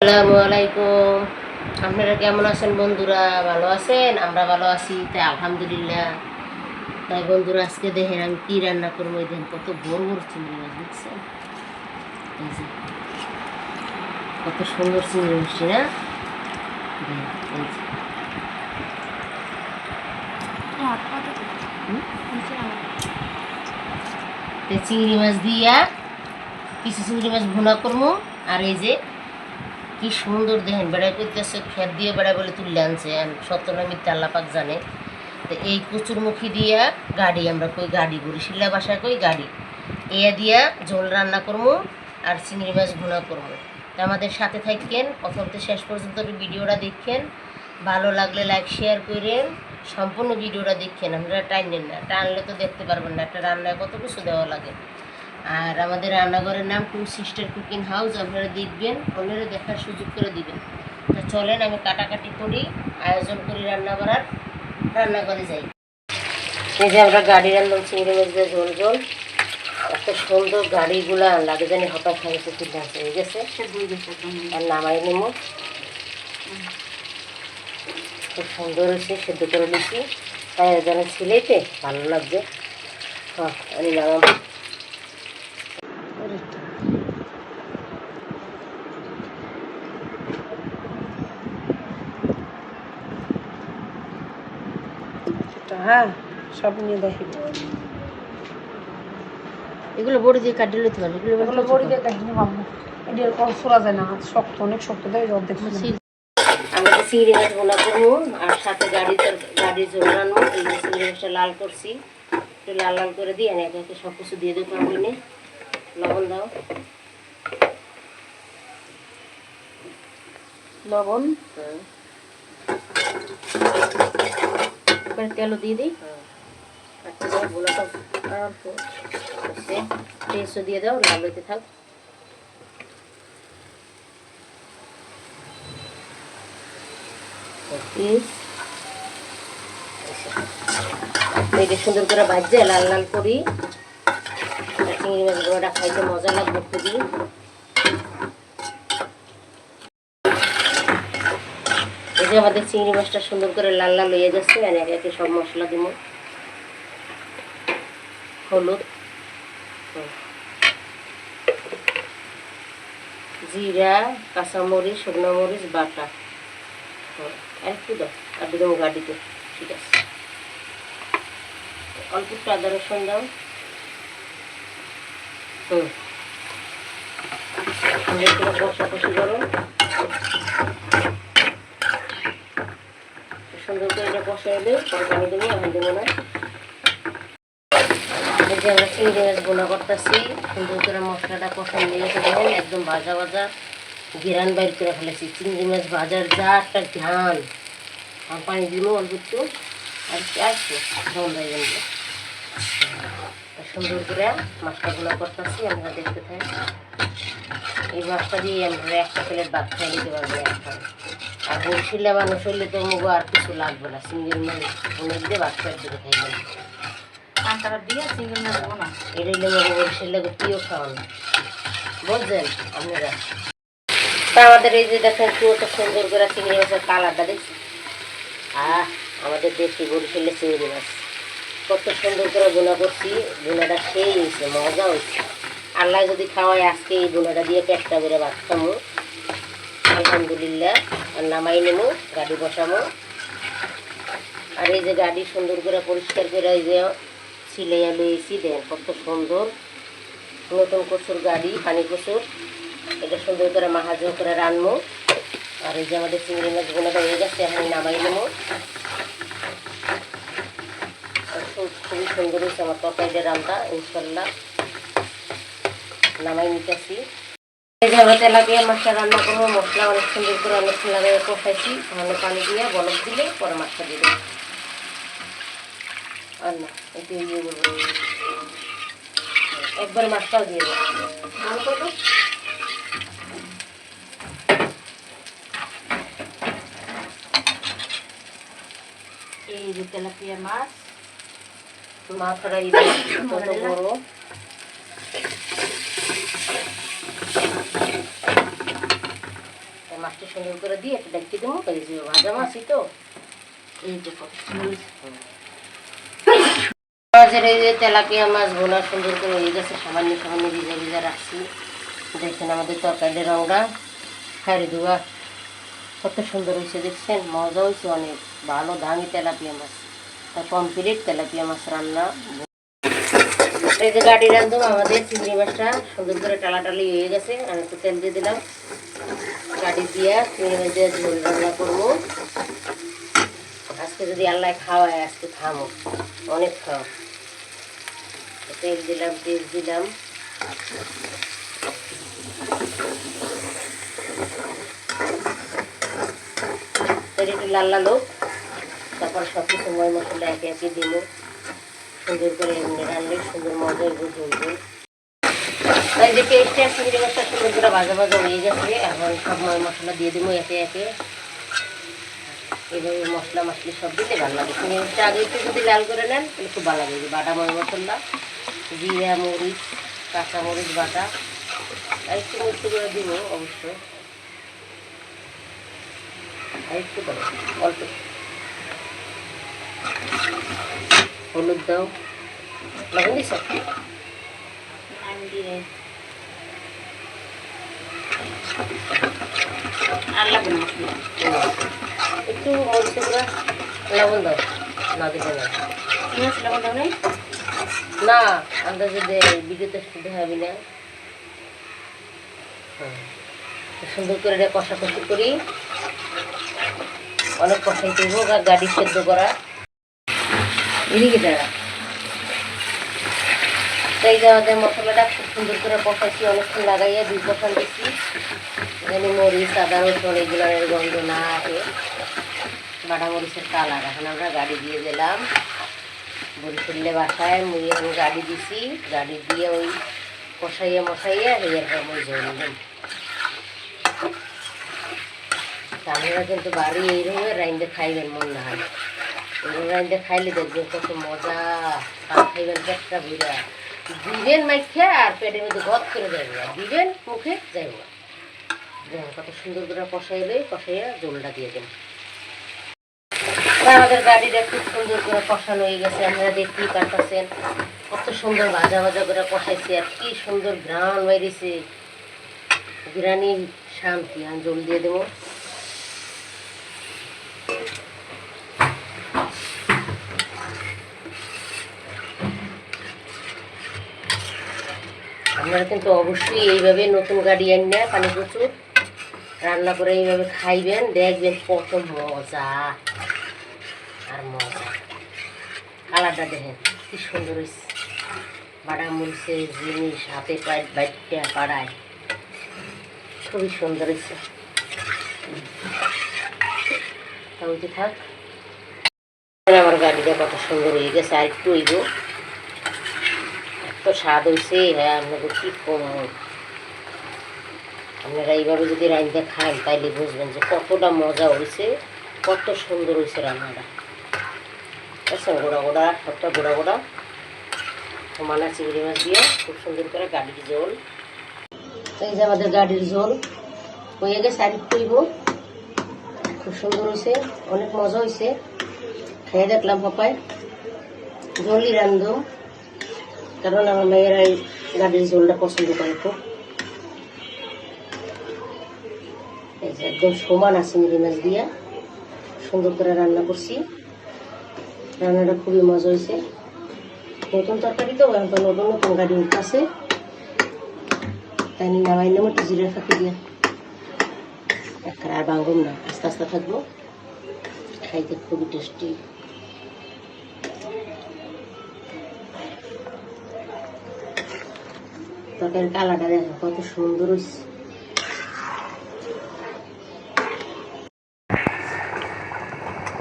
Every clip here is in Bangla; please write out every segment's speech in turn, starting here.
আসসালামু আলাইকুম। আপনারা কেমন আছেন বন্ধুরা? ভালো আছেন? আমরা ভালো আছি, তাই আলহামদুলিল্লাহ। তাই বন্ধুরা, আজকে দেখেন আমি কী রান্না করবো। এই দিন কত বড় বড় চিংড়ি মাছ দেখছেন, এই যে কত সুন্দর চিংড়ি মাছটি না। চিংড়ি মাছ দিয়া কিছু চিংড়ি মাছ ভুনা করবো। আর এই যে কি সুন্দর দেখেন বেড়াই করতেছে, খেত দিয়ে বেড়াই বলে তুলে আনছে, সত্য মিথ্যা আল্লাহ পাক জানে। তো এই কচুরমুখী দিয়া গাড়ি, আমরা কই গাড়ি করি, শিল্লা বাসায় কই গাড়ি, এয়া দিয়া ঝোল রান্না করবো আর চিংড়ি মাছ ভুনা করবো। তো আমাদের সাথে থাকেন, প্রথম থেকে শেষ পর্যন্ত ভিডিওটা দেখেন। ভালো লাগলে লাইক শেয়ার করেন, সম্পূর্ণ ভিডিওটা দেখেন। আপনারা টাইনেন না, টানলে তো দেখতে পারবেন না একটা রান্নায় কত কিছু দেওয়া লাগে। আর আমাদের রান্নাঘরের নাম টু সিস্টার কুকিং হাউস, আপনারা দেখবেন, অন্যরা দেখার সুযোগ করে দিবেন। তো চলেন আমি কাটাকাটি করি, আয়োজন করি রান্নাঘরে যাই। এই যে আমরা গাড়ি রান্নাম চিংড়ি মাছ দিয়ে ঝোল ঝোল, এত সুন্দর গাড়িগুলা লাগে জানি হঠাৎ খাইছে তুলে আছে হয়ে গেছে। আর নামাই নেব, খুব সুন্দর হয়েছে, সেদ্ধ করে নিচ্ছি, তাই যেন ছিলেইতে ভালো লাগছে। হ্যাঁ আমি নামাবো। হ্যাঁ সব নিয়ে দেখি, এগুলো বড়ি দিয়ে কাটিয়ে নিতে পারবে, এগুলো বড়ি দিয়ে কাহিনী ভাববো। এটার কল ছোড়া যায় না, শক্ত, অনেক শক্ত দেয় অর্ধেক। আমরা চিংড়ি মাছ ভোনা করবো আর সাথে গাড়ির ঝোল রান্না। এই যে চিংড়ি মাছটা লাল করছি, একটু লাল লাল করে দিয়ে একে একে সব কিছু দিয়ে দেবো। পাবলিনে লবণ দাও, লবণ, এবার তেলও দিয়ে দিই। ভোনাটা পেস্টও দিয়ে দাও, লাল হইতে থাক। এটা সুন্দর করে ভাজছে লাল লাল করি। চিংড়ি মাছ গোড়াটা খাইতে মজা লাগবে খুবই। এই যে আমাদের চিংড়ি মাছটা সুন্দর করে লাল লাল হয়ে যাচ্ছে, আর একে একে সব মশলা দিব। হলুদ, জিরা, কাঁচামরিচ, শুকনো মরিচ বাটা, আর একটু দাও, আর দিলাম গাড়িতে। ঠিক আছে, অল্প একটু আদা রসুন দাও। কষাকষি করো সুন্দর করে, এটা কষা এলে পরে পানি দেবো, এখন দেবো না। এই যে আমরা চিংড়ি মাছ বোনা করতেছি, সুন্দর করে মশলাটা কষা নিয়ে গেছে দেখেন, একদম ভাজা ভাজা ঘেরান বাইর করে ফেলেছি। চিংড়ি মাছ ভাজার যা একটা ঘ্রাণ। আর পানি দিব অল্প একটু, আর একটু আসবো ঝোল হয়ে গেলে। সুন্দর করে মাছটা বোনা করতেছি, আমরা দেখতে থাকি। এই মাছটা দিয়ে আমরা একটা প্লেট ভাত খাই নিতে পারবো একবার। আর বলছিলে মানুষ হইলে তো মুগো আর কিছু লাগবে না, চিংড়ি মাছ বোনা দিয়ে ভাত খাই দিতে খাইবেন। এটা হইলে মুগো বলছিলে প্রিয় খাওয়ানো, বুঝছেন আপনারা। তা আমাদের এই যে দেখেন কত সুন্দর করে চিংড়ি মাছের কালারটা দেখছি। আমাদের দেশি বরিশালে চিংড়ি মাছ কত সুন্দর করে বোনা করছি। বোনাটা সেই হয়েছে, মজা হয়েছে। আল্লাহ যদি খাওয়ায় আজকে এই বোনাটা দিয়ে পেটটা করে ভাত খামো আলহামদুলিল্লাহ। আর নামাই নেবো, গাড়ি বসাবো। আর এই যে গাড়ি সুন্দর করে পরিষ্কার করে এই যে সিলাইয়া লইছি, দেন কত সুন্দর নতুন কচুর গাড়ি, পানি কচুর। এটা সুন্দর করে মাহাজন করে রানবো। আর এই যে আমাদের চিংড়ি মাছ বোনাটা হয়ে গেছে, এখন নামাই নেবো। খুবই সুন্দর হয়েছে আমার তরকারিটা রান্না, ইনশাল্লাহ নামাই নিতেছি। এই যে আমরা তেলাপিয়া মাছটা রান্না করবো, মশলা অনেক সুন্দর করে অনেক লাগাই কষাইছি। তাহলে পানি দিয়ে বরফ দিলে পরে মাছটা দিয়ে দেবো। আর না একটু ইয়ে করবো, একবারে মাছটাও দিয়ে দেবো। ভালো করবো। এই যে তেলাপিয়া মাছ, মাথাটা কত বড়। মাছটা সুন্দর করে দিয়ে একটা দেখতে দেবো, এই যে ভাজা মাছই তো, এই যে কত সুন্দর মাছের এই যে তেলাপিয়া মাছ ভোনা সুন্দর করে হয়ে গেছে, সামান্য সামান্য ভিজা ভিজা রাখছি। দেখছেন আমাদের তরকারির রঙটা খাইরে দেওয়া কত সুন্দর হয়েছে, দেখছেন মজা হয়েছে অনেক ভালো দামি তেলাপিয়া মাছ। তা কমপ্লিট তেলাপিয়া মাছ রান্না। এই যে গাড়ি রান্ধব আমাদের চিংড়ি মাছটা সুন্দর করে টালাটালি হয়ে গেছে, আমি একটু তেল দিয়ে দিলাম, গাড়ি দিয়া চিংড়ি মাছ দিয়ে ঝোল রান্না করবো। আজকে যদি আল্লাহ খাওয়ায় আজকে খামো, অনেক খাও। তেল দিলাম, তেল দিলাম, একটু লাল লাল হোক, তারপর সব কিছু ময় মশলা একে একে দিব, সুন্দর করে এমনি রান্নার সুন্দর মজা হইব ঝোল। তাই যে পেস্টটা চিংড়ি মাছটা সুন্দর করে ভাজা ভাজা হয়ে গেছে, এখন সব ময় মশলা দিয়ে দেবো একে একে। এইভাবে মশলা মশলি সব দিলে ভালো লাগে। চিংড়ি মাছটা আগে একটু যদি লাল করে নেন তাহলে খুব ভালো লাগে। বাটা ময় মশলা, জিরা মরিচ, কাঁচা মরিচ বাটা, আর একটু মিষ্টি করে দিব অবশ্যই, আর একটু করে অল্প হলুদ দাও, লবণ দিছ আর লাগবে না, একটু মরিচে গুঁড়া লবণ দাও, না দিবে না লবণ দাও নাই না, আন্দাজে দে, ভিডিওতে দেখাবি না। সুন্দর করে কষাকষি করি, অনেক কষাই করবো, গাড়ি সেদ্ধ করা এদিকে দেওয়া। তাই দেওয়া মশলাটা খুব সুন্দর করে কষাইছি, অনেকক্ষণ লাগাইয়া দুই কষান দিচ্ছি, এখানে মরিচ আদা রসুন এগুলোর গন্ধ না আসে, বাটা মরিচের কালার। এখন আমরা গাড়ি দিয়ে দিলাম, বরিশালে বাসায় মুড়ি আমি গাড়ি দিছি, গাড়ি দিয়ে ওই কষাইয়া মশাইয়া এরকম ওই ঝোল দিলাম। আপনারা কিন্তু বাড়ি এইভাবে রাইন্দে খাইবেন, মন না হয় এইভাবে রাইন্দে খাইলে দেখবেন কত মজা, খাইবেন পেটটা বুড়া দিবেন মাইখা আর পেটের মধ্যে গদ করে যাইব, আর দিবেন মুখে যাইব। দেখুন কত সুন্দর করে কষাইলে, কষাইয়া জলটা দিয়ে দেন। আমাদের গাড়িটা খুব সুন্দর করে কষানো হয়ে গেছে, আপনারা দেখতেই পারতেছেন কত সুন্দর ভাজা ভাজা করে কষাইছি, আর কি সুন্দর ঘ্রাণ বেরিয়েছে, বিরিয়ানি শান্তি। আমি জল দিয়ে দেবো, আপনারা কিন্তু অবশ্যই এইভাবে নতুন গাড়ি আনিয়ে পানি প্রচুর রান্না করে এইভাবে খাইবেন, দেখবেন কত মজা আর মজা। কালারটা দেখেন কি সুন্দর হয়েছে, বাটা মরিচের জিনিস হাতে বাইটটা পাড়ায়, খুবই সুন্দর হয়েছে। তাহলে থাক, আমার গাড়িটা কত সুন্দর হয়ে গেছে, আর একটু হইব, এত স্বাদ হয়েছে। হ্যাঁ আপনাদের কি কম, আপনারা এইভাবে যদি রান্না খান তাইলে বুঝবেন যে কতটা মজা হয়েছে, কত সুন্দর হয়েছে রান্নাটা। আচ্ছা গোড়া গোড়া সবটা গোড়া গোড়া সমানা চিংড়ি মাছ দিয়ে খুব সুন্দর করে গাড়ির ঝোল। এই যে আমাদের গাড়ির ঝোল হয়ে গেছে, আর একটু হইব, খুব সুন্দর হয়েছে, অনেক মজা হয়েছে। খেয়ে দেখলাম পাপায় ঝোলই রান্ধো, কারণ আমার মেয়েরা এই গাড়ির ঝোলটা পছন্দ করে খুব। এই যে একদম সমান আছে চিংড়ি মাছ দিয়া সুন্দর করে রান্না করছি, রান্নাটা খুবই মজা হয়েছে। নতুন তরকারি তো, এখন নতুন নতুন গাড়ি উঠতেছে, তাই নামাই নেবো একটু জিরা ফাঁকি দিয়ে, আর ভাঙব না, আস্তে আস্তে থাকবো, খাইতে খুবই টেস্টি। তরকারির কালারটা দেখো কত সুন্দর হয়েছে।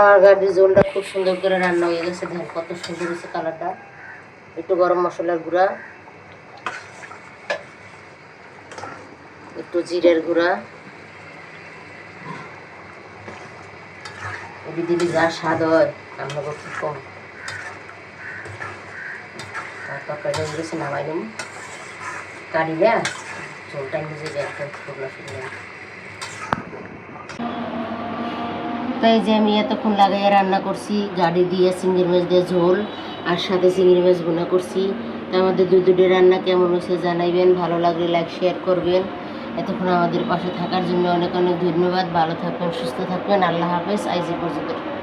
আমার গাড়ির ঝোলটা খুব সুন্দর করে রান্না হয়ে গেছে, দেখেন কত সুন্দর হয়েছে কালারটা। একটু গরম মশলার গুঁড়া, একটু জিরের গুঁড়া, এটি দিলে যা স্বাদ হয় আপনাকে খুব কম। আর তরকারি হয়ে গেছে, নামাই নেব গাড়ি না, ঝোলটা নিজে একদম শুকনো শুকনো। এই যে আমি এতক্ষণ লাগাইয়া রান্না করছি গাড়ি দিয়ে চিংড়ি মাছ দিয়ে ঝোল আর সাথে চিংড়ি মাছ ভুনা করছি। তো আমাদের দুটো রান্না কেমন হয়েছে জানাইবেন, ভালো লাগলে লাইক শেয়ার করবেন। এতক্ষণ আমাদের পাশে থাকার জন্য অনেক অনেক ধন্যবাদ। ভালো থাকবেন, সুস্থ থাকবেন। আল্লাহ হাফেজ। আজ এই পর্যন্ত।